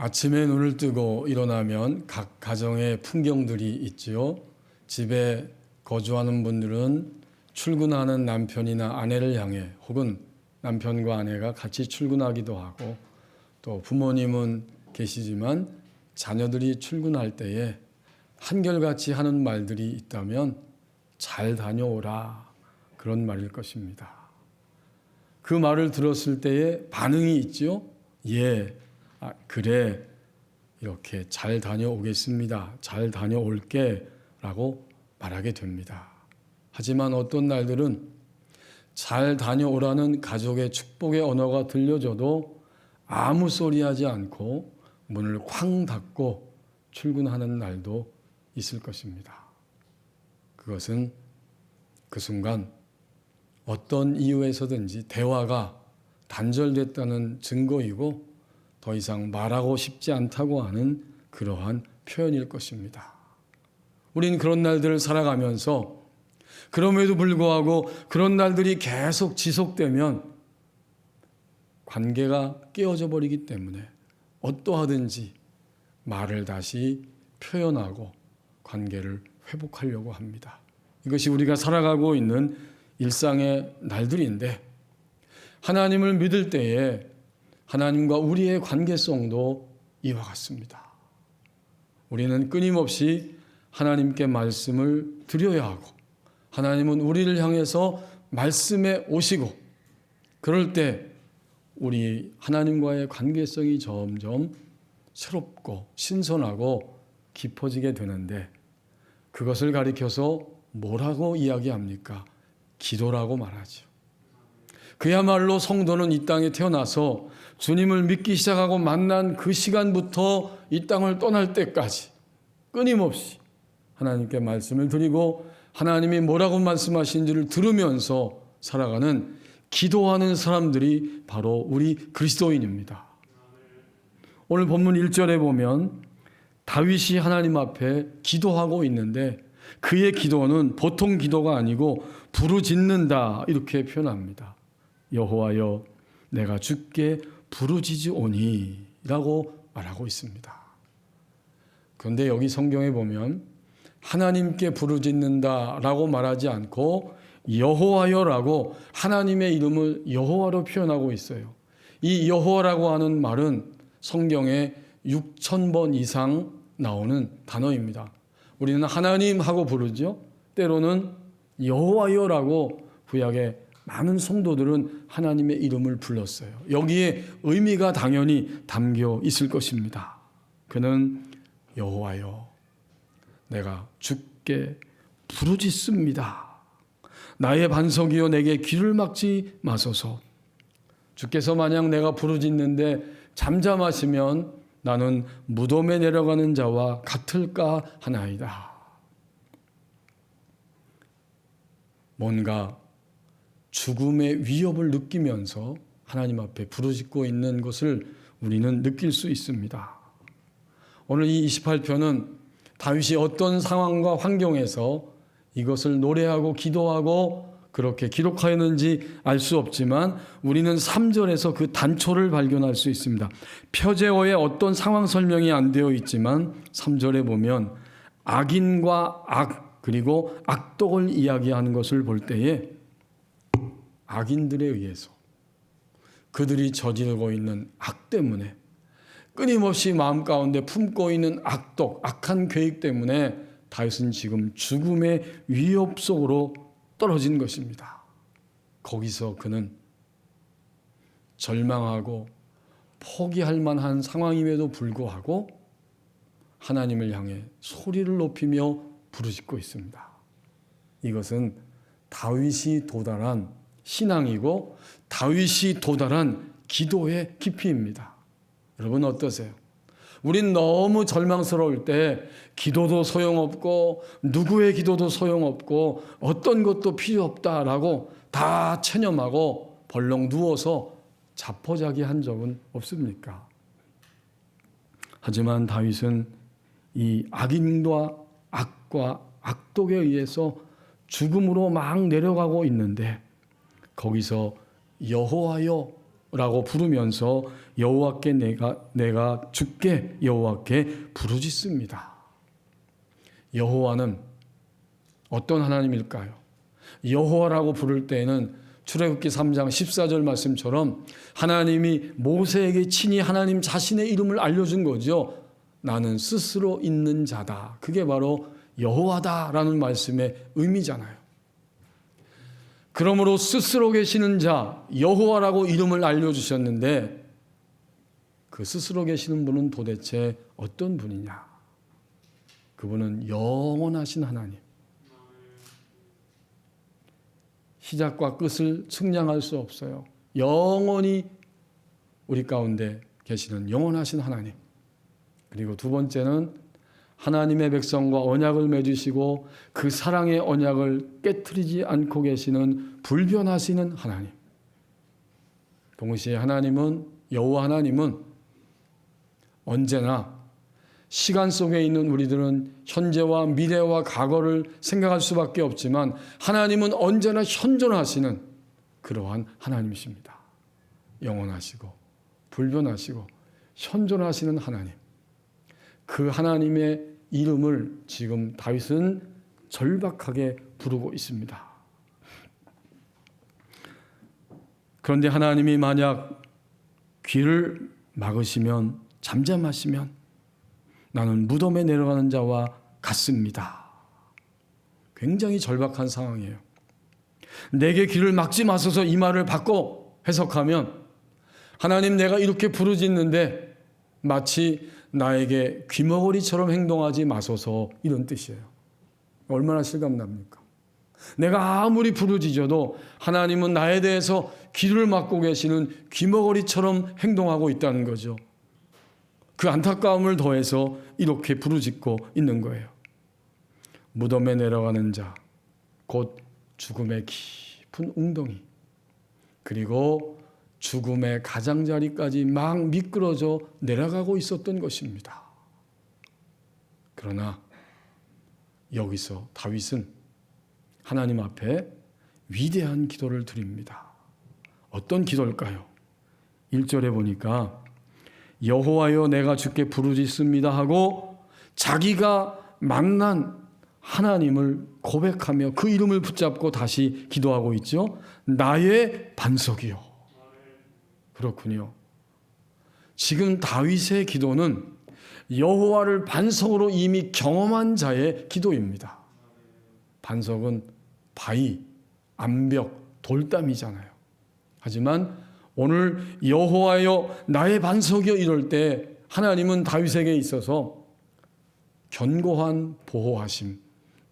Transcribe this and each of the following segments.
아침에 눈을 뜨고 일어나면 각 가정의 풍경들이 있지요. 집에 거주하는 분들은 출근하는 남편이나 아내를 향해 혹은 남편과 아내가 같이 출근하기도 하고, 또 부모님은 계시지만 자녀들이 출근할 때에 한결같이 하는 말들이 있다면 잘 다녀오라, 그런 말일 것입니다. 그 말을 들었을 때에 반응이 있죠. 예, 그래, 이렇게 잘 다녀오겠습니다, 잘 다녀올게 라고 말하게 됩니다. 하지만 어떤 날들은 잘 다녀오라는 가족의 축복의 언어가 들려줘도 아무 소리 하지 않고 문을 쾅 닫고 출근하는 날도 있을 것입니다. 그것은 그 순간 어떤 이유에서든지 대화가 단절됐다는 증거이고 더 이상 말하고 싶지 않다고 하는 그러한 표현일 것입니다. 우린 그런 날들을 살아가면서 그럼에도 불구하고 그런 날들이 계속 지속되면 관계가 깨어져 버리기 때문에 어떠하든지 말을 다시 표현하고 관계를 회복하려고 합니다. 이것이 우리가 살아가고 있는 일상의 날들인데, 하나님을 믿을 때에 하나님과 우리의 관계성도 이와 같습니다. 우리는 끊임없이 하나님께 말씀을 드려야 하고, 하나님은 우리를 향해서 말씀에 오시고, 그럴 때 우리 하나님과의 관계성이 점점 새롭고 신선하고 깊어지게 되는데, 그것을 가리켜서 뭐라고 이야기합니까? 기도라고 말하죠. 그야말로 성도는 이 땅에 태어나서 주님을 믿기 시작하고 만난 그 시간부터 이 땅을 떠날 때까지 끊임없이 하나님께 말씀을 드리고 하나님이 뭐라고 말씀하신지를 들으면서 살아가는, 기도하는 사람들이 바로 우리 그리스도인입니다. 오늘 본문 1절에 보면 다윗이 하나님 앞에 기도하고 있는데, 그의 기도는 보통 기도가 아니고 부르짖는다, 이렇게 표현합니다. 여호와여, 내가 주께 부르짖으오니 라고 말하고 있습니다. 그런데 여기 성경에 보면 하나님께 부르짖는다 라고 말하지 않고 여호와여라고 하나님의 이름을 여호와로 표현하고 있어요. 이 여호와라고 하는 말은 성경에 6,000번 이상 나오는 단어입니다. 우리는 하나님 하고 부르죠. 때로는 여호와여라고 구약의 많은 성도들은 하나님의 이름을 불렀어요. 여기에 의미가 당연히 담겨 있을 것입니다. 그는 여호와여, 내가 주께 부르짖습니다. 나의 반석이여, 내게 귀를 막지 마소서. 주께서 만약 내가 부르짖는데 잠잠하시면 나는 무덤에 내려가는 자와 같을까 하나이다. 뭔가 죽음의 위협을 느끼면서 하나님 앞에 부르짖고 있는 것을 우리는 느낄 수 있습니다. 오늘 이 28편은 다윗이 어떤 상황과 환경에서 이것을 노래하고 기도하고 그렇게 기록하였는지 알 수 없지만 우리는 3절에서 그 단초를 발견할 수 있습니다. 표제어에 어떤 상황 설명이 안 되어 있지만 3절에 보면 악인과 악, 그리고 악독을 이야기하는 것을 볼 때에 악인들에 의해서 그들이 저지르고 있는 악 때문에, 끊임없이 마음 가운데 품고 있는 악독, 악한 계획 때문에 다윗은 지금 죽음의 위협 속으로 떨어진 것입니다. 거기서 그는 절망하고 포기할 만한 상황임에도 불구하고 하나님을 향해 소리를 높이며 부르짖고 있습니다. 이것은 다윗이 도달한 신앙이고 다윗이 도달한 기도의 깊이입니다. 여러분 어떠세요? 우린 너무 절망스러울 때 기도도 소용없고 누구의 기도도 소용없고 어떤 것도 필요 없다라고 다 체념하고 벌렁 누워서 자포자기한 적은 없습니까? 하지만 다윗은 이 악인과 악과 악독에 의해서 죽음으로 막 내려가고 있는데 거기서 여호와여 라고 부르면서 여호와께 내가 주께 여호와께 부르짖습니다. 여호와는 어떤 하나님일까요? 여호와라고 부를 때에는 출애굽기 3장 14절 말씀처럼 하나님이 모세에게 친히 하나님 자신의 이름을 알려준 거죠. 나는 스스로 있는 자다. 그게 바로 여호와다라는 말씀의 의미잖아요. 그러므로 스스로 계시는 자 여호와라고 이름을 알려주셨는데 그 스스로 계시는 분은 도대체 어떤 분이냐? 그분은 영원하신 하나님. 시작과 끝을 측량할 수 없어요. 영원히 우리 가운데 계시는 영원하신 하나님. 그리고 두 번째는 하나님의 백성과 언약을 맺으시고 그 사랑의 언약을 깨트리지 않고 계시는 불변하시는 하나님. 동시에 여호와 하나님은 언제나 시간 속에 있는 우리들은 현재와 미래와 과거를 생각할 수밖에 없지만 하나님은 언제나 현존하시는 그러한 하나님이십니다. 영원하시고 불변하시고 현존하시는 하나님. 그 하나님의 이름을 지금 다윗은 절박하게 부르고 있습니다. 그런데 하나님이 만약 귀를 막으시면 잠잠하시면 나는 무덤에 내려가는 자와 같습니다. 굉장히 절박한 상황이에요. 내게 귀를 막지 마소서 이 말을 바꿔 해석하면 하나님 내가 이렇게 부르짖는데 마치 나에게 귀머거리처럼 행동하지 마소서 이런 뜻이에요. 얼마나 실감납니까? 내가 아무리 부르짖어도 하나님은 나에 대해서 귀를 막고 계시는 귀머거리처럼 행동하고 있다는 거죠. 그 안타까움을 더해서 이렇게 부르짖고 있는 거예요. 무덤에 내려가는 자, 곧 죽음의 깊은 웅덩이, 그리고 죽음의 가장자리까지 막 미끄러져 내려가고 있었던 것입니다. 그러나 여기서 다윗은 하나님 앞에 위대한 기도를 드립니다. 어떤 기도일까요? 1절에 보니까 여호와여 내가 주께 부르짖습니다 하고 자기가 만난 하나님을 고백하며 그 이름을 붙잡고 다시 기도하고 있죠. 나의 반석이요. 그렇군요. 지금 다윗의 기도는 여호와를 반석으로 이미 경험한 자의 기도입니다. 반석은 바위, 암벽, 돌담이잖아요. 하지만 오늘 여호와여 나의 반석이여 이럴 때 하나님은 다윗에게 있어서 견고한 보호하심,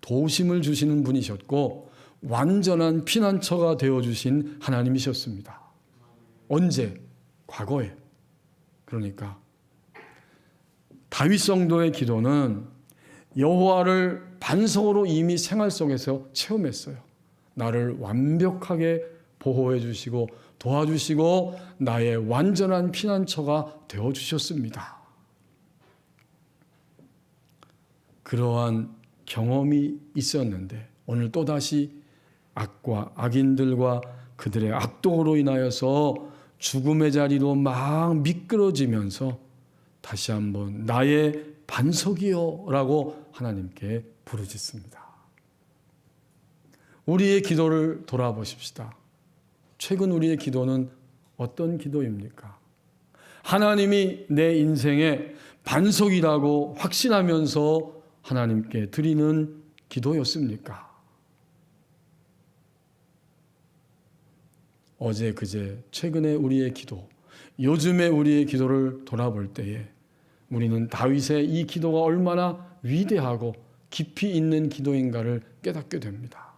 도우심을 주시는 분이셨고 완전한 피난처가 되어주신 하나님이셨습니다. 언제? 과거에. 그러니까 다윗 성도의 기도는 여호와를 반석으로 이미 생활 속에서 체험했어요. 나를 완벽하게 보호해 주시고 도와주시고 나의 완전한 피난처가 되어주셨습니다. 그러한 경험이 있었는데 오늘 또다시 악인들과 그들의 악독으로 인하여서 죽음의 자리로 막 미끄러지면서 다시 한번 나의 반석이요 라고 하나님께 부르짖습니다. 우리의 기도를 돌아보십시다. 최근 우리의 기도는 어떤 기도입니까? 하나님이 내 인생의 반석이라고 확신하면서 하나님께 드리는 기도였습니까? 어제 그제 최근에 우리의 기도, 요즘에 우리의 기도를 돌아볼 때에 우리는 다윗의 이 기도가 얼마나 위대하고 깊이 있는 기도인가를 깨닫게 됩니다.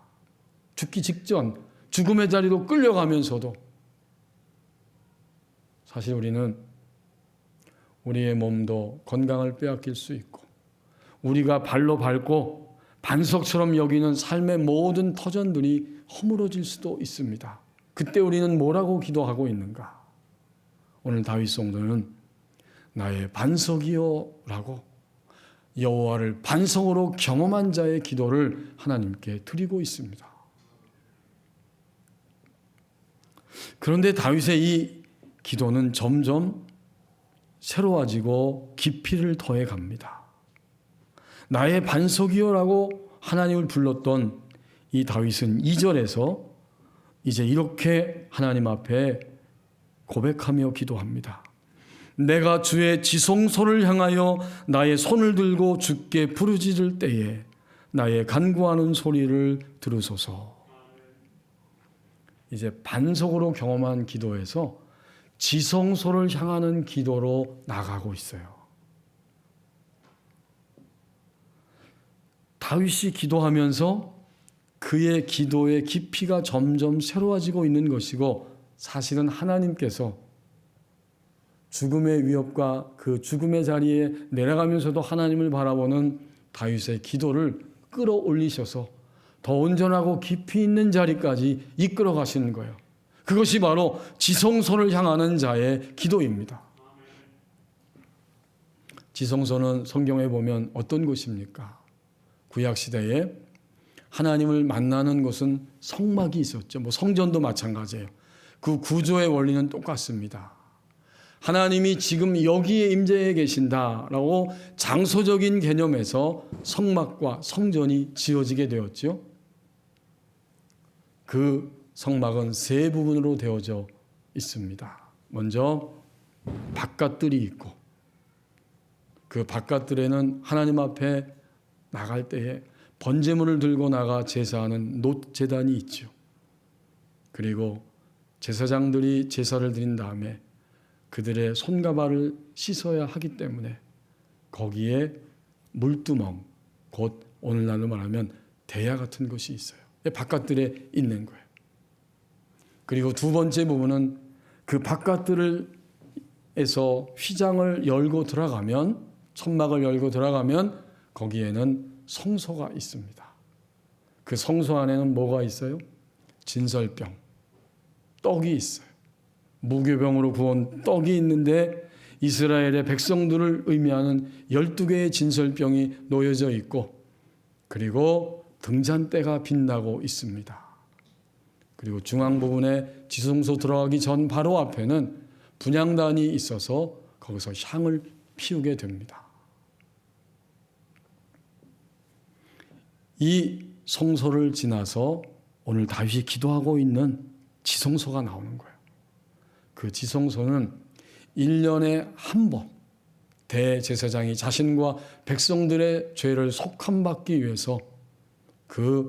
죽기 직전 죽음의 자리로 끌려가면서도 사실 우리는 우리의 몸도 건강을 빼앗길 수 있고 우리가 발로 밟고 반석처럼 여기는 삶의 모든 터전들이 허물어질 수도 있습니다. 그때 우리는 뭐라고 기도하고 있는가? 오늘 다윗 성도는 나의 반석이요 라고 여호와를 반석으로 경험한 자의 기도를 하나님께 드리고 있습니다. 그런데 다윗의 이 기도는 점점 새로워지고 깊이를 더해 갑니다. 나의 반석이요라고 하나님을 불렀던 이 다윗은 2절에서 이제 이렇게 하나님 앞에 고백하며 기도합니다. 내가 주의 지성소를 향하여 나의 손을 들고 주께 부르짖을 때에 나의 간구하는 소리를 들으소서. 이제 반석으로 경험한 기도에서 지성소를 향하는 기도로 나가고 있어요. 다윗이 기도하면서 그의 기도의 깊이가 점점 새로워지고 있는 것이고, 사실은 하나님께서 죽음의 위협과 그 죽음의 자리에 내려가면서도 하나님을 바라보는 다윗의 기도를 끌어올리셔서 더 온전하고 깊이 있는 자리까지 이끌어 가시는 거예요. 그것이 바로 지성소를 향하는 자의 기도입니다. 지성소는 성경에 보면 어떤 곳입니까? 구약시대에 하나님을 만나는 곳은 성막이 있었죠. 성전도 마찬가지예요. 그 구조의 원리는 똑같습니다. 하나님이 지금 여기에 임재해 계신다라고 장소적인 개념에서 성막과 성전이 지어지게 되었죠. 그 성막은 세 부분으로 되어져 있습니다. 먼저 바깥들이 있고, 그 바깥들에는 하나님 앞에 나갈 때에 번제물을 들고 나가 제사하는 놋제단이 있죠. 그리고 제사장들이 제사를 드린 다음에 그들의 손과 발을 씻어야 하기 때문에 거기에 물두멍, 곧 오늘날로 말하면 대야 같은 것이 있어요. 바깥들에 있는 거예요. 그리고 두 번째 부분은 그 바깥들에서 휘장을 열고 들어가면, 천막을 열고 들어가면 거기에는 성소가 있습니다. 그 성소 안에는 뭐가 있어요? 진설병, 떡이 있어요. 무교병으로 구운 떡이 있는데 이스라엘의 백성들을 의미하는 12개의 진설병이 놓여져 있고, 그리고 등잔대가 빛나고 있습니다. 그리고 중앙 부분에 지성소 들어가기 전 바로 앞에는 분향단이 있어서 거기서 향을 피우게 됩니다. 이 성소를 지나서 오늘 다윗이 기도하고 있는 지성소가 나오는 거예요. 그 지성소는 1년에 한 번 대제사장이 자신과 백성들의 죄를 속함받기 위해서 그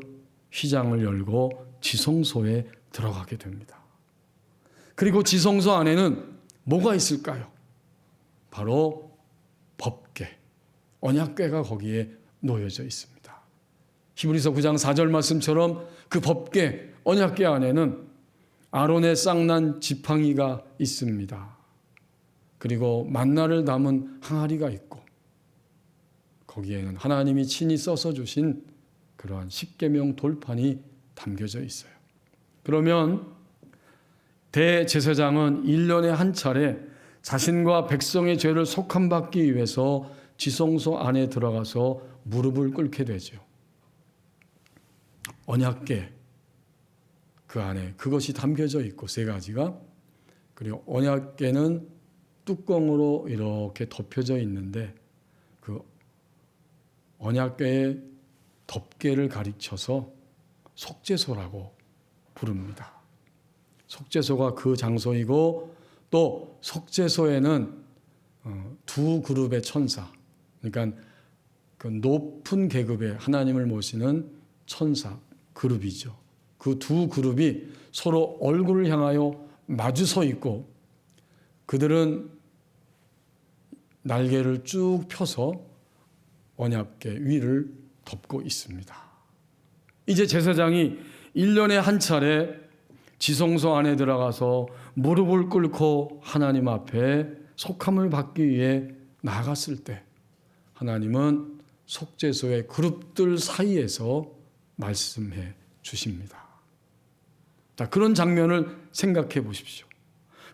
휘장을 열고 지성소에 들어가게 됩니다. 그리고 지성소 안에는 뭐가 있을까요? 바로 법궤, 언약궤가 거기에 놓여져 있습니다. 히브리서 9장 4절 말씀처럼 그 법궤, 언약궤 안에는 아론의 쌍난 지팡이가 있습니다. 그리고 만나를 담은 항아리가 있고, 거기에는 하나님이 친히 써서 주신 그러한 십계명 돌판이 담겨져 있어요. 그러면 대제사장은 1년에 한 차례 자신과 백성의 죄를 속함받기 위해서 지성소 안에 들어가서 무릎을 꿇게 되죠. 언약궤, 그 안에 그것이 담겨져 있고, 세 가지가. 그리고 언약궤는 뚜껑으로 이렇게 덮여져 있는데 그 언약궤의 덮개를 가리켜서 속죄소라고 부릅니다. 속죄소가 그 장소이고, 또 속죄소에는 두 그룹의 천사, 그러니까 그 높은 계급의 하나님을 모시는 천사 그룹이죠. 그 두 그룹이 서로 얼굴을 향하여 마주 서 있고, 그들은 날개를 쭉 펴서 언약궤 위를 덮고 있습니다. 이제 제사장이 1년에 한 차례 지성소 안에 들어가서 무릎을 꿇고 하나님 앞에 속함을 받기 위해 나갔을 때, 하나님은 속죄소의 그룹들 사이에서 말씀해 주십니다. 자, 그런 장면을 생각해 보십시오.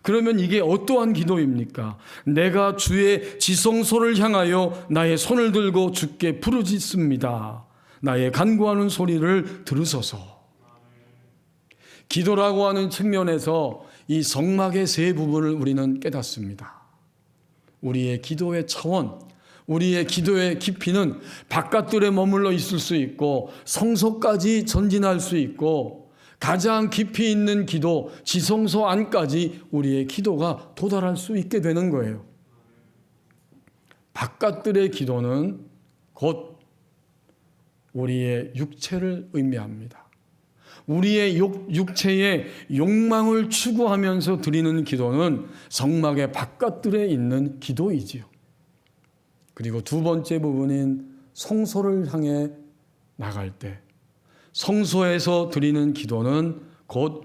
그러면 이게 어떠한 기도입니까? 내가 주의 지성소를 향하여 나의 손을 들고 주께 부르짖습니다. 나의 간구하는 소리를 들으소서. 기도라고 하는 측면에서 이 성막의 세 부분을 우리는 깨닫습니다. 우리의 기도의 차원, 우리의 기도의 깊이는 바깥들에 머물러 있을 수 있고 성소까지 전진할 수 있고 가장 깊이 있는 기도, 지성소 안까지 우리의 기도가 도달할 수 있게 되는 거예요. 바깥들의 기도는 곧 우리의 육체를 의미합니다. 우리의 육체의 욕망을 추구하면서 드리는 기도는 성막의 바깥들에 있는 기도이지요. 그리고 두 번째 부분인 성소를 향해 나갈 때 성소에서 드리는 기도는 곧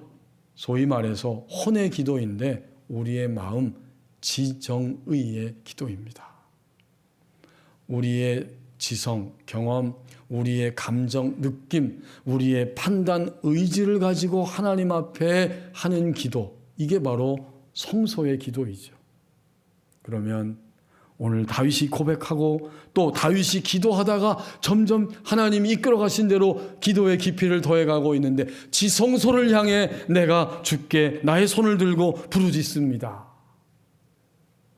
소위 말해서 혼의 기도인데 우리의 마음 지정의의 기도입니다. 우리의 지성, 경험, 우리의 감정, 느낌, 우리의 판단, 의지를 가지고 하나님 앞에 하는 기도, 이게 바로 성소의 기도이죠. 그러면 오늘 다윗이 고백하고 또 다윗이 기도하다가 점점 하나님이 이끌어 가신 대로 기도의 깊이를 더해가고 있는데 지성소를 향해 내가 주께 나의 손을 들고 부르짖습니다.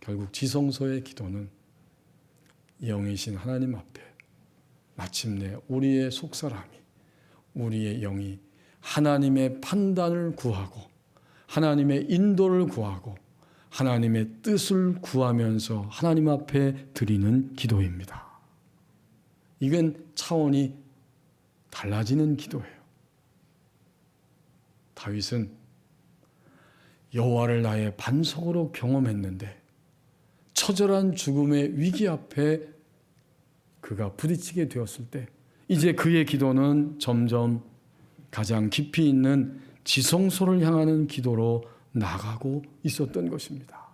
결국 지성소의 기도는 영이신 하나님 앞에 마침내 우리의 속사람이, 우리의 영이 하나님의 판단을 구하고 하나님의 인도를 구하고 하나님의 뜻을 구하면서 하나님 앞에 드리는 기도입니다. 이건 차원이 달라지는 기도예요. 다윗은 여호와를 나의 반석으로 경험했는데 처절한 죽음의 위기 앞에 그가 부딪히게 되었을 때 이제 그의 기도는 점점 가장 깊이 있는 지성소를 향하는 기도로 나가고 있었던 것입니다.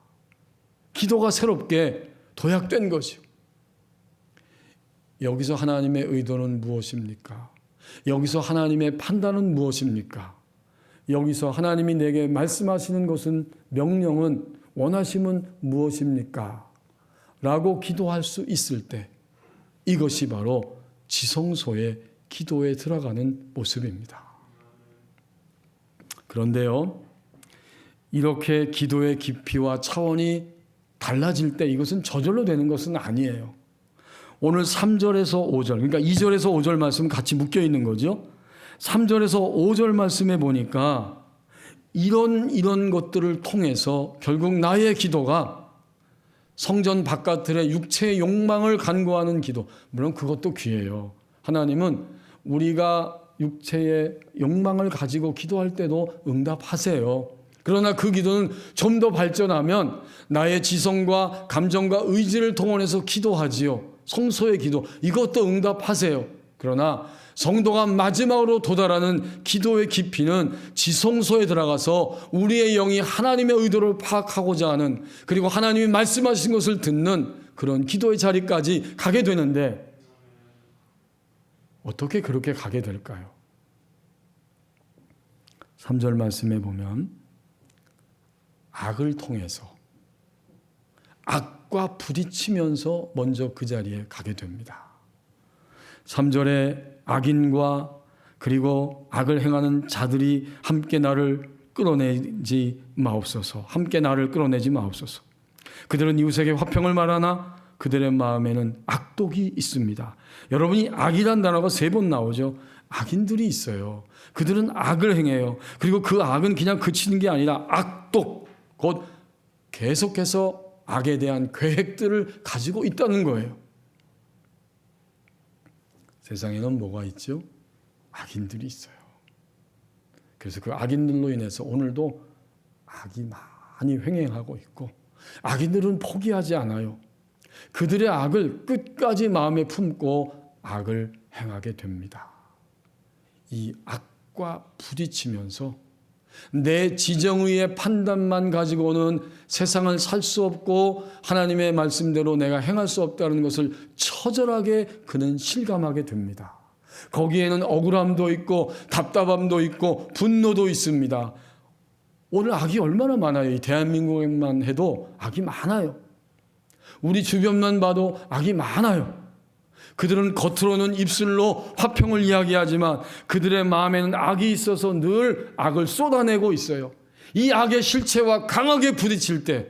기도가 새롭게 도약된 것이요. 여기서 하나님의 의도는 무엇입니까? 여기서 하나님의 판단은 무엇입니까? 여기서 하나님이 내게 말씀하시는 것은, 명령은, 원하심은 무엇입니까? 라고 기도할 수 있을 때 이것이 바로 지성소의 기도에 들어가는 모습입니다. 그런데요, 이렇게 기도의 깊이와 차원이 달라질 때 이것은 저절로 되는 것은 아니에요. 오늘 3절에서 5절, 그러니까 2절에서 5절 말씀 같이 묶여 있는 거죠. 3절에서 5절 말씀에 보니까 이런 것들을 통해서 결국 나의 기도가 성전 바깥의 육체의 욕망을 간구하는 기도, 물론 그것도 귀해요. 하나님은 우리가 육체의 욕망을 가지고 기도할 때도 응답하세요. 그러나 그 기도는 좀 더 발전하면 나의 지성과 감정과 의지를 동원해서 기도하지요. 성소의 기도, 이것도 응답하세요. 그러나 성도가 마지막으로 도달하는 기도의 깊이는 지성소에 들어가서 우리의 영이 하나님의 의도를 파악하고자 하는, 그리고 하나님이 말씀하신 것을 듣는 그런 기도의 자리까지 가게 되는데 어떻게 그렇게 가게 될까요? 3절 말씀에 보면 악을 통해서 악과 부딪히면서 먼저 그 자리에 가게 됩니다. 3절에 악인과 그리고 악을 행하는 자들이 함께 나를 끌어내지 마옵소서. 함께 나를 끌어내지 마옵소서. 그들은 이웃에게 화평을 말하나 그들의 마음에는 악독이 있습니다. 여러분이 악이란 단어가 3번 나오죠. 악인들이 있어요. 그들은 악을 행해요. 그리고 그 악은 그냥 그치는 게 아니라 악독, 곧 계속해서 악에 대한 계획들을 가지고 있다는 거예요. 세상에는 뭐가 있죠? 악인들이 있어요. 그래서 그 악인들로 인해서 오늘도 악이 많이 횡행하고 있고, 악인들은 포기하지 않아요. 그들의 악을 끝까지 마음에 품고 악을 행하게 됩니다. 이 악과 부딪히면서 내 지정의의 판단만 가지고는 세상을 살 수 없고 하나님의 말씀대로 내가 행할 수 없다는 것을 처절하게 그는 실감하게 됩니다. 거기에는 억울함도 있고 답답함도 있고 분노도 있습니다. 오늘 악이 얼마나 많아요. 이 대한민국에만 해도 악이 많아요. 우리 주변만 봐도 악이 많아요. 그들은 겉으로는 입술로 화평을 이야기하지만 그들의 마음에는 악이 있어서 늘 악을 쏟아내고 있어요. 이 악의 실체와 강하게 부딪힐 때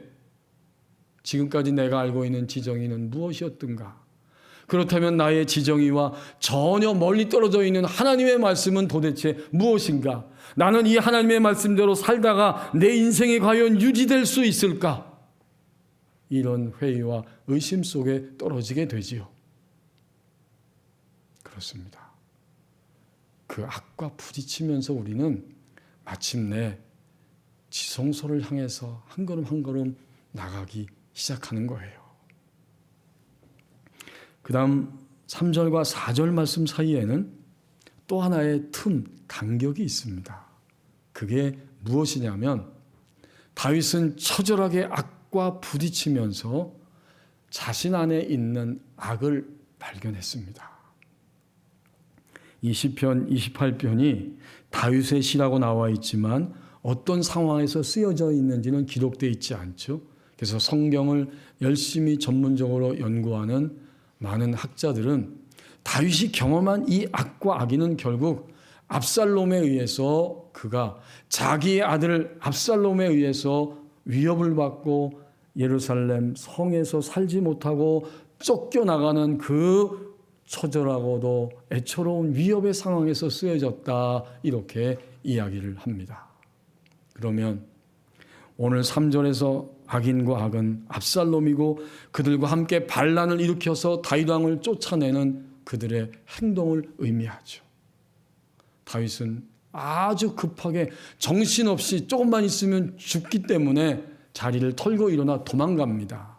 지금까지 내가 알고 있는 지정의는 무엇이었던가? 그렇다면 나의 지정의와 전혀 멀리 떨어져 있는 하나님의 말씀은 도대체 무엇인가? 나는 이 하나님의 말씀대로 살다가 내 인생이 과연 유지될 수 있을까? 이런 회의와 의심 속에 떨어지게 되지요. 그렇습니다. 그 악과 부딪히면서 우리는 마침내 지성소를 향해서 한 걸음 한 걸음 나가기 시작하는 거예요. 그 다음 3절과 4절 말씀 사이에는 또 하나의 간격이 있습니다. 그게 무엇이냐면 다윗은 처절하게 악과 부딪히면서 자신 안에 있는 악을 발견했습니다. 이 시편 28편이 다윗의 시라고 나와 있지만 어떤 상황에서 쓰여져 있는지는 기록되어 있지 않죠. 그래서 성경을 열심히 전문적으로 연구하는 많은 학자들은 다윗이 경험한 이 악과 악의는 결국 압살롬에 의해서 그가 자기의 아들 압살롬에 의해서 위협을 받고 예루살렘 성에서 살지 못하고 쫓겨나가는 그 처절하고도 애처로운 위협의 상황에서 쓰여졌다, 이렇게 이야기를 합니다. 그러면 오늘 3절에서 악인과 악은 압살롬이고 그들과 함께 반란을 일으켜서 다윗 왕을 쫓아내는 그들의 행동을 의미하죠. 다윗은 아주 급하게 정신없이 조금만 있으면 죽기 때문에 자리를 털고 일어나 도망갑니다.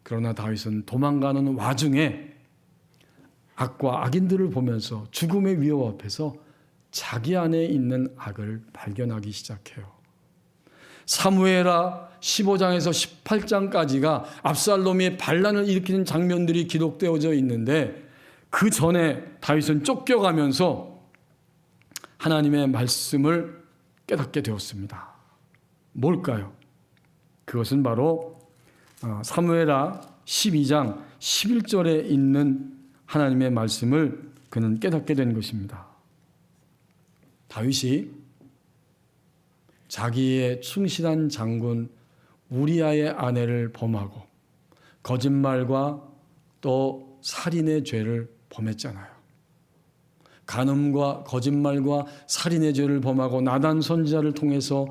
그러나 다윗은 도망가는 와중에 악과 악인들을 보면서 죽음의 위협 앞에서 자기 안에 있는 악을 발견하기 시작해요. 사무엘하 15장에서 18장까지가 압살롬이 반란을 일으키는 장면들이 기록되어져 있는데 그 전에 다윗은 쫓겨가면서 하나님의 말씀을 깨닫게 되었습니다. 뭘까요? 그것은 바로 사무엘하 12장 11절에 있는 하나님의 말씀을 그는 깨닫게 된 것입니다. 다윗이 자기의 충실한 장군 우리아의 아내를 범하고 거짓말과 또 살인의 죄를 범했잖아요. 간음과 거짓말과 살인의 죄를 범하고 나단 선지자를 통해서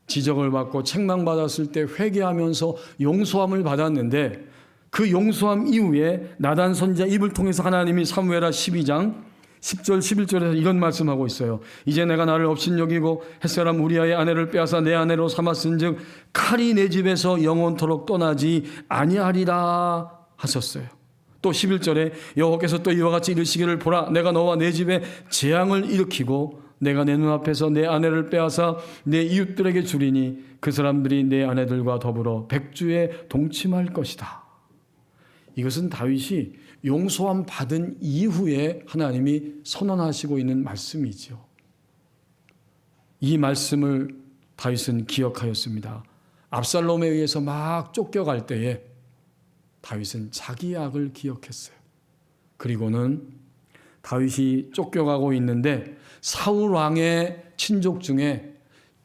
지적을 받고 책망받았을 때 회개하면서 용서함을 받았는데 그 용서함 이후에 나단 선지자 입을 통해서 하나님이 사무엘하 12장 10절 11절에서 이런 말씀하고 있어요. 이제 내가 나를 업신여기고 햇사람 우리아의 아내를 빼앗아 내 아내로 삼았은즉 칼이 내 집에서 영원토록 떠나지 아니하리라 하셨어요. 또 11절에 여호와께서 또 이와 같이 이르시기를 보라 내가 너와 내 집에 재앙을 일으키고 내가 내 눈앞에서 내 아내를 빼앗아 내 이웃들에게 주리니 그 사람들이 내 아내들과 더불어 백주에 동침할 것이다. 이것은 다윗이 용서함 받은 이후에 하나님이 선언하시고 있는 말씀이죠. 이 말씀을 다윗은 기억하였습니다. 압살롬에 의해서 막 쫓겨갈 때에 다윗은 자기의 악을 기억했어요. 그리고는 다윗이 쫓겨가고 있는데 사울 왕의 친족 중에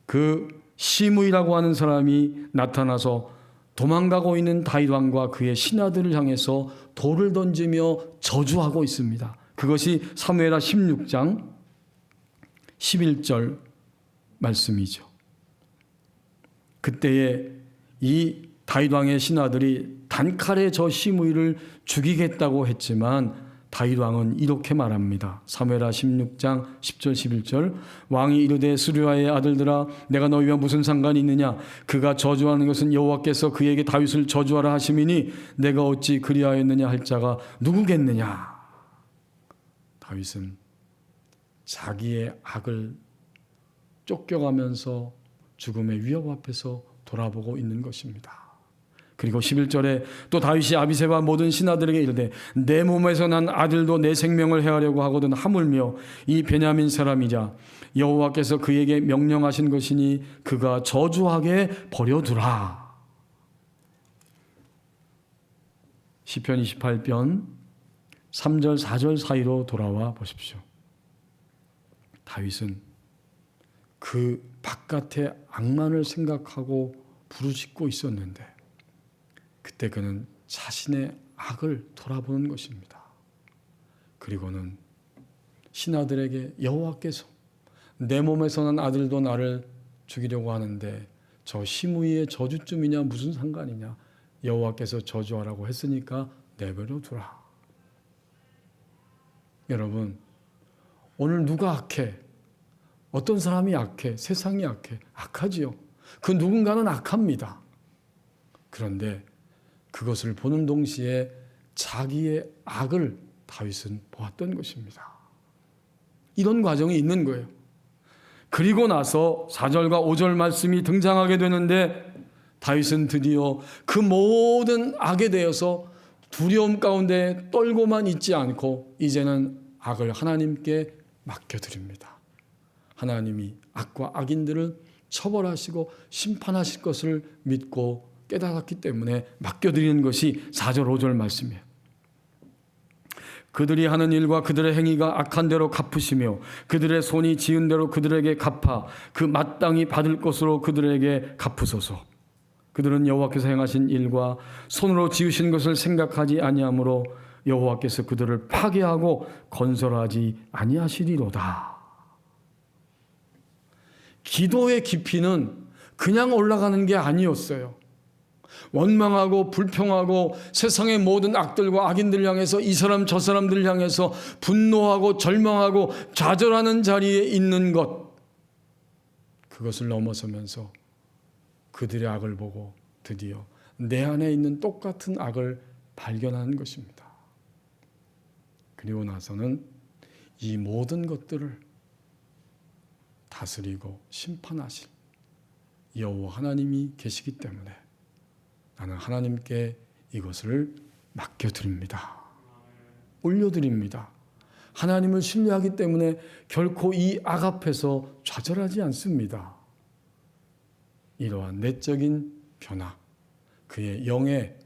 그 시므이라고 하는 사람이 나타나서 도망가고 있는 다윗 왕과 그의 신하들을 향해서 돌을 던지며 저주하고 있습니다. 그것이 사무엘하 16장 11절 말씀이죠. 그때에 이 다윗 왕의 신하들이 단칼에 저 시므이를 죽이겠다고 했지만 다윗 왕은 이렇게 말합니다. 사무엘하 16장 10절 11절 왕이 이르되 스루야의 아들들아 내가 너희와 무슨 상관이 있느냐 그가 저주하는 것은 여호와께서 그에게 다윗을 저주하라 하심이니 내가 어찌 그리하였느냐 할 자가 누구겠느냐. 다윗은 자기의 악을 쫓겨가면서 죽음의 위협 앞에서 돌아보고 있는 것입니다. 그리고 11절에 또 다윗이 아비새와 모든 신하들에게 이르되 내 몸에서 난 아들도 내 생명을 해하려고 하거든 하물며 이 베냐민 사람이자 여호와께서 그에게 명령하신 것이니 그가 저주하게 버려두라. 시편 28편 3절 4절 사이로 돌아와 보십시오. 다윗은 그 바깥의 악만을 생각하고 부르짖고 있었는데 그때 그는 자신의 악을 돌아보는 것입니다. 그리고는 신하들에게 여호와께서 내 몸에서 난 아들도 나를 죽이려고 하는데 저 시므이의 저주쯤이냐 무슨 상관이냐, 여호와께서 저주하라고 했으니까 내버려 두라. 여러분, 오늘 누가 악해? 어떤 사람이 악해? 세상이 악해? 악하지요. 그 누군가는 악합니다. 그런데 그것을 보는 동시에 자기의 악을 다윗은 보았던 것입니다. 이런 과정이 있는 거예요. 그리고 나서 4절과 5절 말씀이 등장하게 되는데 다윗은 드디어 그 모든 악에 대해서 두려움 가운데 떨고만 있지 않고 이제는 악을 하나님께 맡겨드립니다. 하나님이 악과 악인들을 처벌하시고 심판하실 것을 믿고 깨달았기 때문에 맡겨드리는 것이 4절 5절 말씀이에요. 그들이 하는 일과 그들의 행위가 악한 대로 갚으시며 그들의 손이 지은 대로 그들에게 갚아 그 마땅히 받을 것으로 그들에게 갚으소서. 그들은 여호와께서 행하신 일과 손으로 지으신 것을 생각하지 아니하므로 여호와께서 그들을 파괴하고 건설하지 아니하시리로다. 기도의 깊이는 그냥 올라가는 게 아니었어요. 원망하고 불평하고 세상의 모든 악들과 악인들 향해서 이 사람 저 사람들 향해서 분노하고 절망하고 좌절하는 자리에 있는 것, 그것을 넘어서면서 그들의 악을 보고 드디어 내 안에 있는 똑같은 악을 발견하는 것입니다. 그리고 나서는 이 모든 것들을 다스리고 심판하실 여호와 하나님이 계시기 때문에 나는 하나님께 이것을 맡겨드립니다. 올려드립니다. 하나님을 신뢰하기 때문에 결코 이 악 앞에서 좌절하지 않습니다. 이러한 내적인 변화, 그의 영의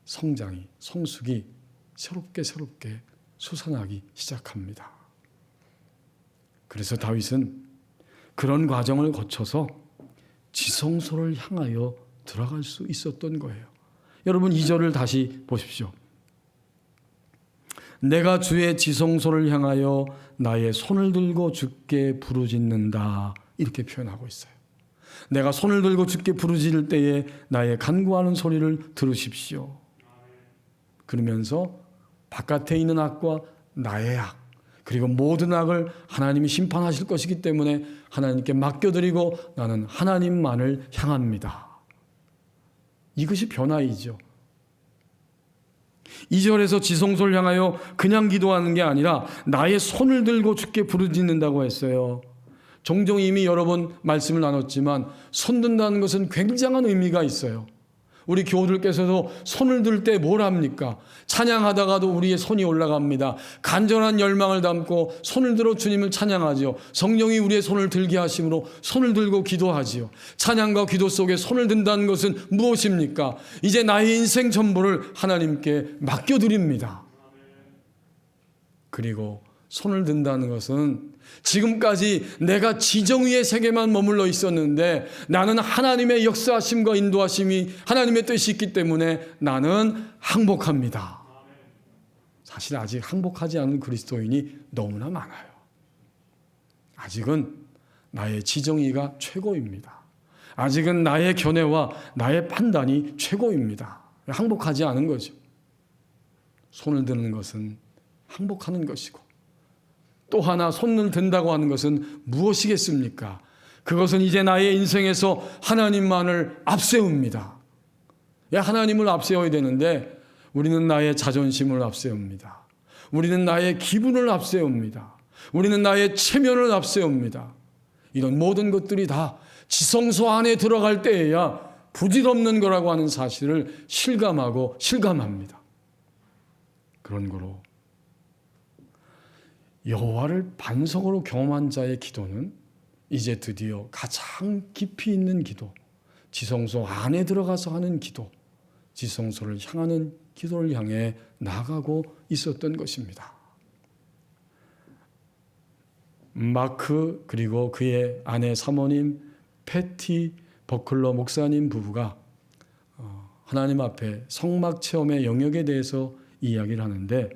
성장이, 성숙이 새롭게 솟아나기 시작합니다. 그래서 다윗은 그런 과정을 거쳐서 지성소를 향하여 들어갈 수 있었던 거예요. 여러분 2절을 다시 보십시오. 내가 주의 지성소를 향하여 나의 손을 들고 주께 부르짖는다, 이렇게 표현하고 있어요. 내가 손을 들고 주께 부르짖을 때에 나의 간구하는 소리를 들으십시오. 그러면서 바깥에 있는 악과 나의 악, 그리고 모든 악을 하나님이 심판하실 것이기 때문에 하나님께 맡겨드리고 나는 하나님만을 향합니다. 이것이 변화이죠. 2절에서 지성소를 향하여 그냥 기도하는 게 아니라 나의 손을 들고 주께 부르짖는다고 했어요. 종종 이미 여러 번 말씀을 나눴지만 손 든다는 것은 굉장한 의미가 있어요. 우리 교우들께서도 손을 들 때 뭘 합니까? 찬양하다가도 우리의 손이 올라갑니다. 간절한 열망을 담고 손을 들어 주님을 찬양하죠. 성령이 우리의 손을 들게 하심으로 손을 들고 기도하지요. 찬양과 기도 속에 손을 든다는 것은 무엇입니까? 이제 나의 인생 전부를 하나님께 맡겨드립니다. 그리고 손을 든다는 것은 지금까지 내가 지정의의 세계만 머물러 있었는데 나는 하나님의 역사하심과 인도하심이 하나님의 뜻이 있기 때문에 나는 항복합니다. 사실 아직 항복하지 않은 그리스도인이 너무나 많아요. 아직은 나의 지정의가 최고입니다. 아직은 나의 견해와 나의 판단이 최고입니다. 항복하지 않은 거죠. 손을 드는 것은 항복하는 것이고, 또 하나 손을 든다고 하는 것은 무엇이겠습니까? 그것은 이제 나의 인생에서 하나님만을 앞세웁니다. 하나님을 앞세워야 되는데 우리는 나의 자존심을 앞세웁니다. 우리는 나의 기분을 앞세웁니다. 우리는 나의 체면을 앞세웁니다. 이런 모든 것들이 다 지성소 안에 들어갈 때에야 부질없는 거라고 하는 사실을 실감합니다. 그런 거로 여호와를 반석으로 경험한 자의 기도는 이제 드디어 가장 깊이 있는 기도, 지성소 안에 들어가서 하는 기도, 지성소를 향하는 기도를 향해 나아가고 있었던 것입니다. 마크 그리고 그의 아내 사모님 패티 버클러 목사님 부부가 하나님 앞에 성막 체험의 영역에 대해서 이야기를 하는데,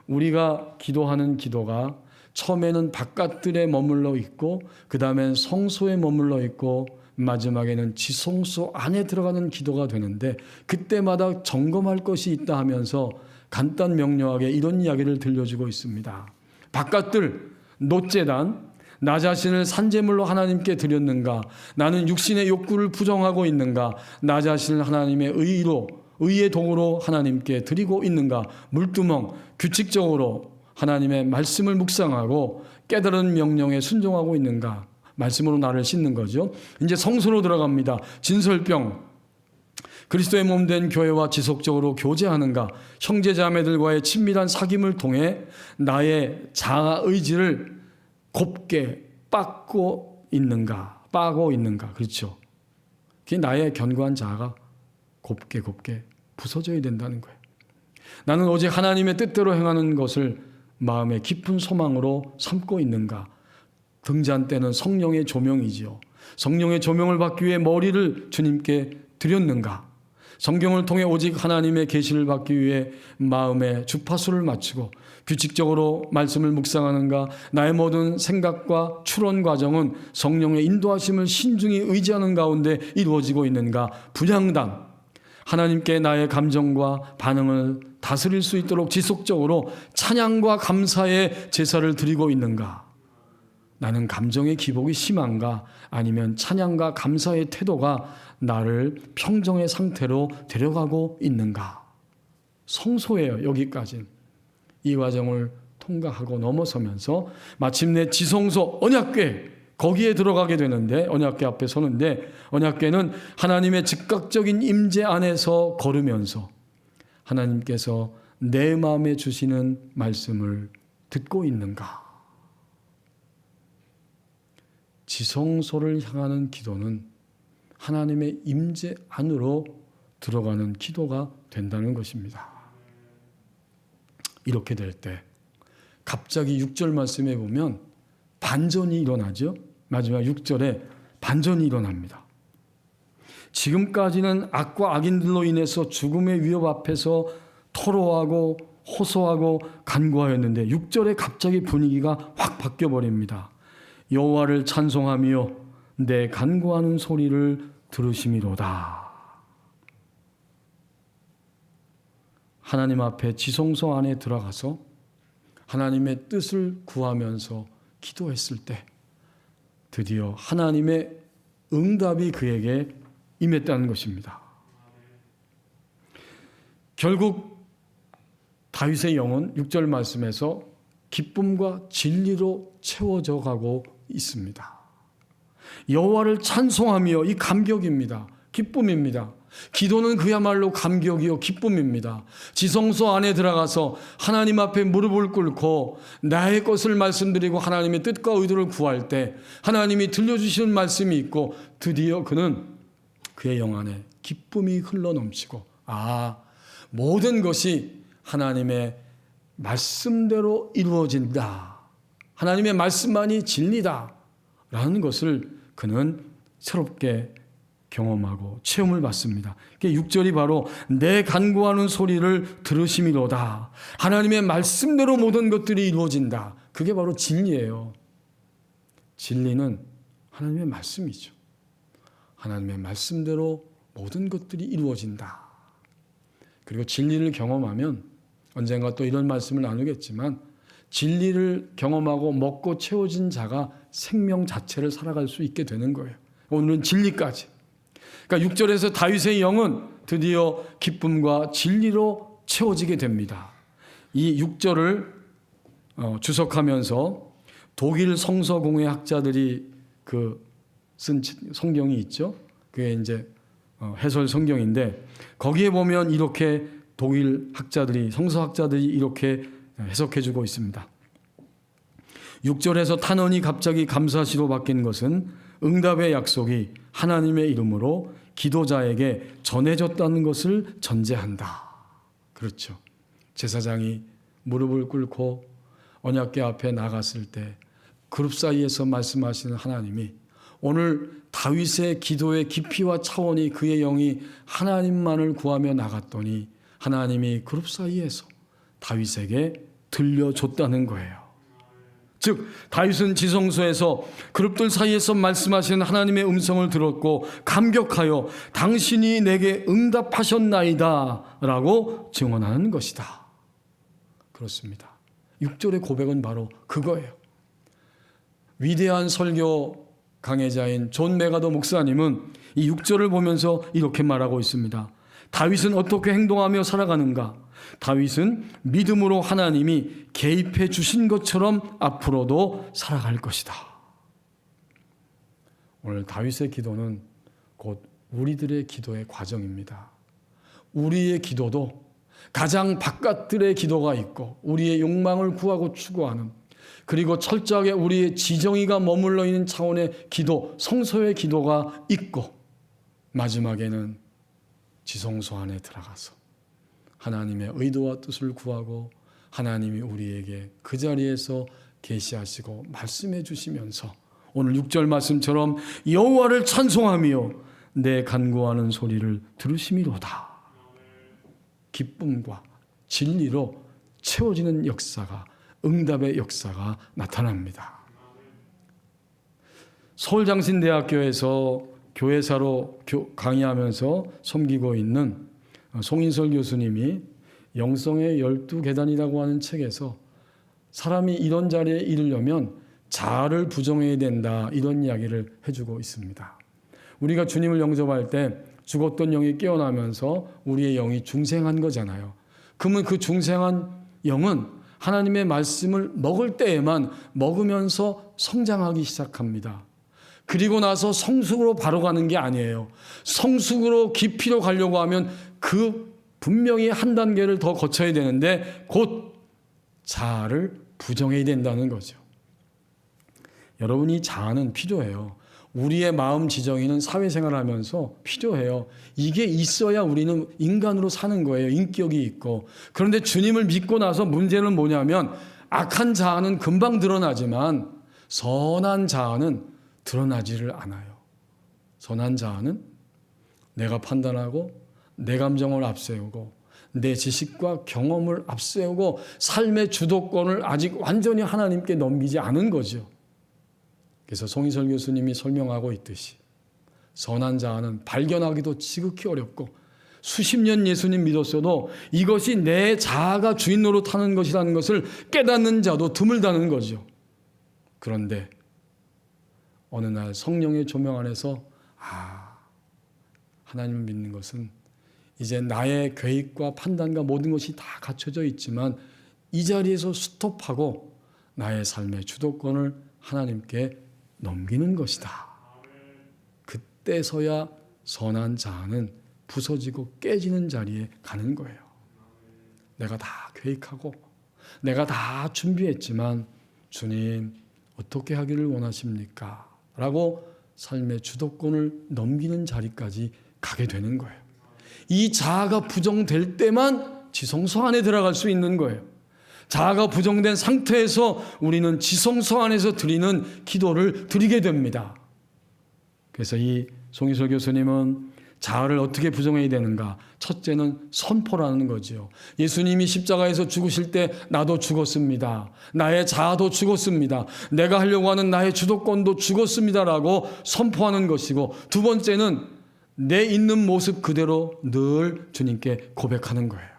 우리가 기도하는 기도가 처음에는 바깥들에 머물러 있고 그 다음엔 성소에 머물러 있고 마지막에는 지성소 안에 들어가는 기도가 되는데, 그때마다 점검할 것이 있다 하면서 간단 명료하게 이런 이야기를 들려주고 있습니다. 바깥들 놋제단, 나 자신을 산제물로 하나님께 드렸는가? 나는 육신의 욕구를 부정하고 있는가? 나 자신을 하나님의 의의 도구로 하나님께 드리고 있는가? 물두멍, 규칙적으로 하나님의 말씀을 묵상하고 깨달은 명령에 순종하고 있는가? 말씀으로 나를 씻는 거죠. 이제 성소로 들어갑니다. 진설병, 그리스도의 몸 된 교회와 지속적으로 교제하는가? 형제자매들과의 친밀한 사귐을 통해 나의 자아 의지를 곱게 빠고 있는가? 그렇죠. 그게 나의 견고한 자아가 곱게 부서져야 된다는 거예요. 나는 오직 하나님의 뜻대로 행하는 것을 마음의 깊은 소망으로 삼고 있는가? 등잔 때는 성령의 조명이지요. 성령의 조명을 받기 위해 머리를 주님께 드렸는가? 성경을 통해 오직 하나님의 계시를 받기 위해 마음의 주파수를 맞추고 규칙적으로 말씀을 묵상하는가? 나의 모든 생각과 추론 과정은 성령의 인도하심을 신중히 의지하는 가운데 이루어지고 있는가? 분향단, 하나님께 나의 감정과 반응을 다스릴 수 있도록 지속적으로 찬양과 감사의 제사를 드리고 있는가? 나는 감정의 기복이 심한가? 아니면 찬양과 감사의 태도가 나를 평정의 상태로 데려가고 있는가? 성소예요. 여기까지. 이 과정을 통과하고 넘어서면서 마침내 지성소 언약궤, 거기에 들어가게 되는데, 언약궤 앞에 서는데, 언약궤는 하나님의 즉각적인 임재 안에서 걸으면서 하나님께서 내 마음에 주시는 말씀을 듣고 있는가? 지성소를 향하는 기도는 하나님의 임재 안으로 들어가는 기도가 된다는 것입니다. 이렇게 될 때 갑자기 6절 말씀에 보면 반전이 일어나죠. 마지막 6절에 반전이 일어납니다. 지금까지는 악과 악인들로 인해서 죽음의 위협 앞에서 토로하고 호소하고 간구하였는데 6절에 갑자기 분위기가 확 바뀌어버립니다. 여호와를 찬송하며 내 간구하는 소리를 들으심이로다. 하나님 앞에 지성소 안에 들어가서 하나님의 뜻을 구하면서 기도했을 때 드디어 하나님의 응답이 그에게 임했다는 것입니다. 결국 다윗의 영은 6절 말씀에서 기쁨과 진리로 채워져 가고 있습니다. 여호와를 찬송하며, 이 감격입니다. 기쁨입니다. 기도는 그야말로 감격이요 기쁨입니다. 지성소 안에 들어가서 하나님 앞에 무릎을 꿇고 나의 것을 말씀드리고 하나님의 뜻과 의도를 구할 때 하나님이 들려주시는 말씀이 있고 드디어 그는 그의 영 안에 기쁨이 흘러넘치고, 모든 것이 하나님의 말씀대로 이루어진다. 하나님의 말씀만이 진리다. 라는 것을 그는 새롭게 경험하고 체험을 받습니다. 6절이 바로 내 간구하는 소리를 들으심이로다. 하나님의 말씀대로 모든 것들이 이루어진다. 그게 바로 진리예요. 진리는 하나님의 말씀이죠. 하나님의 말씀대로 모든 것들이 이루어진다. 그리고 진리를 경험하면 언젠가 또 이런 말씀을 나누겠지만 진리를 경험하고 먹고 채워진 자가 생명 자체를 살아갈 수 있게 되는 거예요. 오늘은 진리까지. 그러니까 6절에서 다윗의 영은 드디어 기쁨과 진리로 채워지게 됩니다. 이 6절을 주석하면서 독일 성서공회 학자들이 쓴 성경이 있죠. 그게 이제 해설 성경인데 거기에 보면 이렇게 독일 학자들이, 성서학자들이 이렇게 해석해주고 있습니다. 6절에서 탄원이 갑자기 감사시로 바뀐 것은 응답의 약속이 하나님의 이름으로 기도자에게 전해졌다는 것을 전제한다. 그렇죠. 제사장이 무릎을 꿇고 언약궤 앞에 나갔을 때 그룹 사이에서 말씀하시는 하나님이 오늘 다윗의 기도의 깊이와 차원이 그의 영이 하나님만을 구하며 나갔더니 하나님이 그룹 사이에서 다윗에게 들려줬다는 거예요. 즉 다윗은 지성소에서 그룹들 사이에서 말씀하시는 하나님의 음성을 들었고 감격하여 당신이 내게 응답하셨나이다 라고 증언하는 것이다. 그렇습니다. 6절의 고백은 바로 그거예요. 위대한 설교 강해자인 존 메가더 목사님은 이 6절을 보면서 이렇게 말하고 있습니다. 다윗은 어떻게 행동하며 살아가는가? 다윗은 믿음으로 하나님이 개입해 주신 것처럼 앞으로도 살아갈 것이다. 오늘 다윗의 기도는 곧 우리들의 기도의 과정입니다. 우리의 기도도 가장 바깥들의 기도가 있고 우리의 욕망을 구하고 추구하는, 그리고 철저하게 우리의 지정의가 머물러 있는 차원의 기도, 성소의 기도가 있고, 마지막에는 지성소 안에 들어가서 하나님의 의도와 뜻을 구하고 하나님이 우리에게 그 자리에서 계시하시고 말씀해 주시면서 오늘 6절 말씀처럼 여호와를 찬송하며 내 간구하는 소리를 들으심이로다. 기쁨과 진리로 채워지는 역사가, 응답의 역사가 나타납니다. 서울장신대학교에서 교회사로 강의하면서 섬기고 있는 송인설 교수님이 영성의 12계단이라고 하는 책에서 사람이 이런 자리에 이르려면 자아를 부정해야 된다, 이런 이야기를 해주고 있습니다. 우리가 주님을 영접할 때 죽었던 영이 깨어나면서 우리의 영이 중생한 거잖아요. 그러면 그 중생한 영은 하나님의 말씀을 먹을 때에만 먹으면서 성장하기 시작합니다. 그리고 나서 성숙으로 바로 가는 게 아니에요. 성숙으로 깊이로 가려고 하면 그 분명히 한 단계를 더 거쳐야 되는데 곧 자아를 부정해야 된다는 거죠. 여러분이 자아는 필요해요. 우리의 마음 지정이는 사회생활을 하면서 필요해요. 이게 있어야 우리는 인간으로 사는 거예요. 인격이 있고. 그런데 주님을 믿고 나서 문제는 뭐냐면 악한 자아는 금방 드러나지만 선한 자아는 드러나지를 않아요. 선한 자아는 내가 판단하고 내 감정을 앞세우고 내 지식과 경험을 앞세우고 삶의 주도권을 아직 완전히 하나님께 넘기지 않은 거죠. 그래서 송희설 교수님이 설명하고 있듯이 선한 자아는 발견하기도 지극히 어렵고 수십 년 예수님 믿었어도 이것이 내 자아가 주인 노릇하는 것이라는 것을 깨닫는 자도 드물다는 거죠. 그런데 어느 날 성령의 조명 안에서 하나님을 믿는 것은 이제 나의 계획과 판단과 모든 것이 다 갖춰져 있지만 이 자리에서 스톱하고 나의 삶의 주도권을 하나님께 넘기는 것이다. 그때서야 선한 자아는 부서지고 깨지는 자리에 가는 거예요. 내가 다 계획하고 내가 다 준비했지만 주님 어떻게 하기를 원하십니까? 라고 삶의 주도권을 넘기는 자리까지 가게 되는 거예요. 이 자아가 부정될 때만 지성소 안에 들어갈 수 있는 거예요. 자아가 부정된 상태에서 우리는 지성소 안에서 드리는 기도를 드리게 됩니다. 그래서 이 송희설 교수님은 자아를 어떻게 부정해야 되는가? 첫째는 선포라는 거죠. 예수님이 십자가에서 죽으실 때 나도 죽었습니다. 나의 자아도 죽었습니다. 내가 하려고 하는 나의 주도권도 죽었습니다라고 선포하는 것이고, 두 번째는 내 있는 모습 그대로 늘 주님께 고백하는 거예요.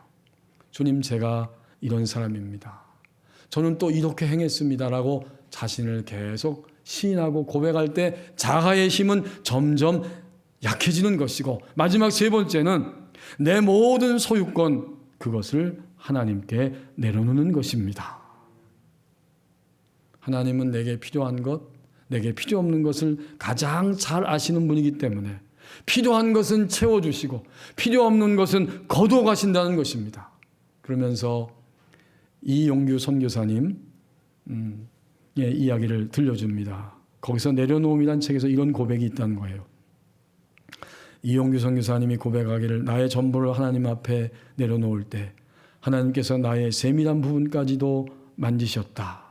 주님, 제가 이런 사람입니다. 저는 또 이렇게 행했습니다라고 자신을 계속 시인하고 고백할 때 자아의 힘은 점점 약해지는 것이고, 마지막 세 번째는 내 모든 소유권, 그것을 하나님께 내려놓는 것입니다. 하나님은 내게 필요한 것, 내게 필요 없는 것을 가장 잘 아시는 분이기 때문에 필요한 것은 채워주시고 필요 없는 것은 거두어 가신다는 것입니다. 그러면서 이용규 선교사님 이야기를 들려줍니다. 거기서 내려놓음이란 책에서 이런 고백이 있다는 거예요. 이용규 선교사님이 고백하기를, 나의 전부를 하나님 앞에 내려놓을 때 하나님께서 나의 세밀한 부분까지도 만지셨다.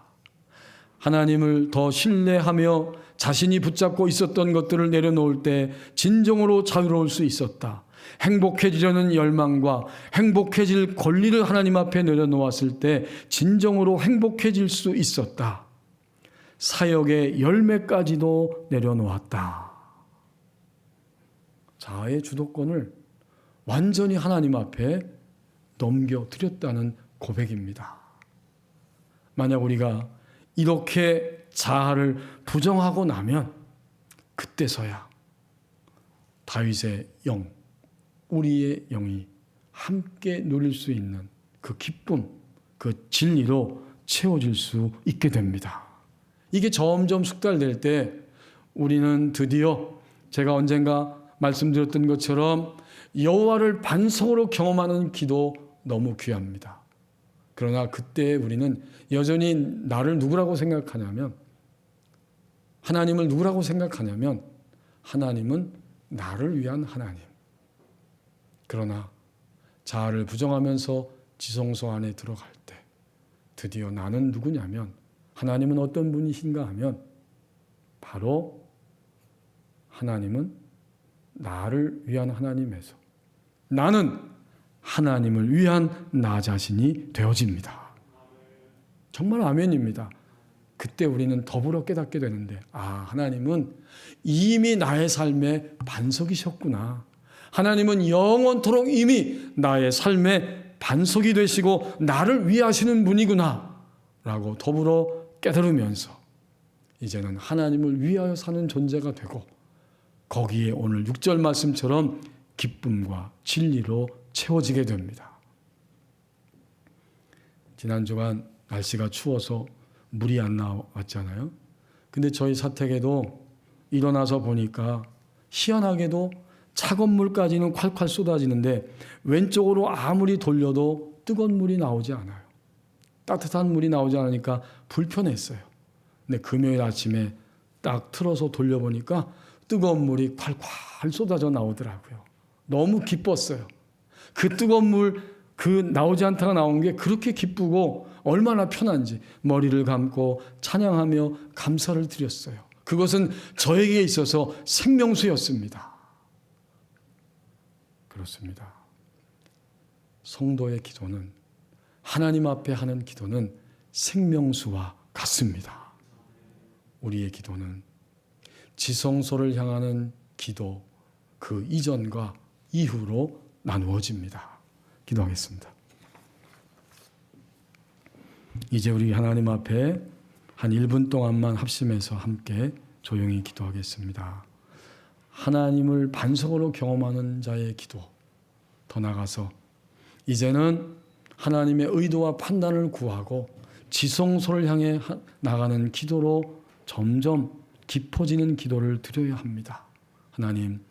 하나님을 더 신뢰하며 자신이 붙잡고 있었던 것들을 내려놓을 때 진정으로 자유로울 수 있었다. 행복해지려는 열망과 행복해질 권리를 하나님 앞에 내려놓았을 때 진정으로 행복해질 수 있었다. 사역의 열매까지도 내려놓았다. 자아의 주도권을 완전히 하나님 앞에 넘겨드렸다는 고백입니다. 만약 우리가 이렇게 자아를 부정하고 나면 그때서야 다윗의 영, 우리의 영이 함께 누릴 수 있는 그 기쁨, 그 진리로 채워질 수 있게 됩니다. 이게 점점 숙달될 때 우리는 드디어 제가 언젠가 말씀드렸던 것처럼 여호와를 반석으로 경험하는 기도 너무 귀합니다. 그러나 그때 우리는 여전히 나를 누구라고 생각하냐면, 하나님을 누구라고 생각하냐면 하나님은 나를 위한 하나님. 그러나 자아를 부정하면서 지성소 안에 들어갈 때 드디어 나는 누구냐면, 하나님은 어떤 분이신가 하면 바로 하나님은 나를 위한 하나님에서 나는 하나님을 위한 나 자신이 되어집니다. 정말 아멘입니다. 그때 우리는 더불어 깨닫게 되는데, 하나님은 이미 나의 삶의 반석이셨구나. 하나님은 영원토록 이미 나의 삶의 반석이 되시고 나를 위하시는 분이구나 라고 더불어 깨달으면서 이제는 하나님을 위하여 사는 존재가 되고, 거기에 오늘 6절 말씀처럼 기쁨과 진리로 채워지게 됩니다. 지난 주간 날씨가 추워서 물이 안 나왔잖아요. 근데 저희 사택에도 일어나서 보니까 희한하게도 차가운 물까지는 콸콸 쏟아지는데 왼쪽으로 아무리 돌려도 뜨거운 물이 나오지 않아요. 따뜻한 물이 나오지 않으니까 불편했어요. 근데 금요일 아침에 딱 틀어서 돌려보니까 뜨거운 물이 콸콸 쏟아져 나오더라고요. 너무 기뻤어요. 그 뜨거운 물, 그 나오지 않다가 나온 게 그렇게 기쁘고 얼마나 편한지 머리를 감고 찬양하며 감사를 드렸어요. 그것은 저에게 있어서 생명수였습니다. 그렇습니다. 성도의 기도는, 하나님 앞에 하는 기도는 생명수와 같습니다. 우리의 기도는 지성소를 향하는 기도, 그 이전과 이후로 나누어집니다. 기도하겠습니다. 이제 우리 하나님 앞에 한 1분 동안만 합심해서 함께 조용히 기도하겠습니다. 하나님을 반석으로 경험하는 자의 기도, 더 나아가서 이제는 하나님의 의도와 판단을 구하고 지성소를 향해 나가는 기도로 점점 깊어지는 기도를 드려야 합니다. 하나님,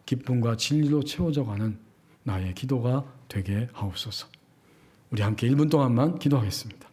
기쁨과 진리로 채워져가는 나의 기도가 되게 하옵소서. 우리 함께 1분 동안만 기도하겠습니다.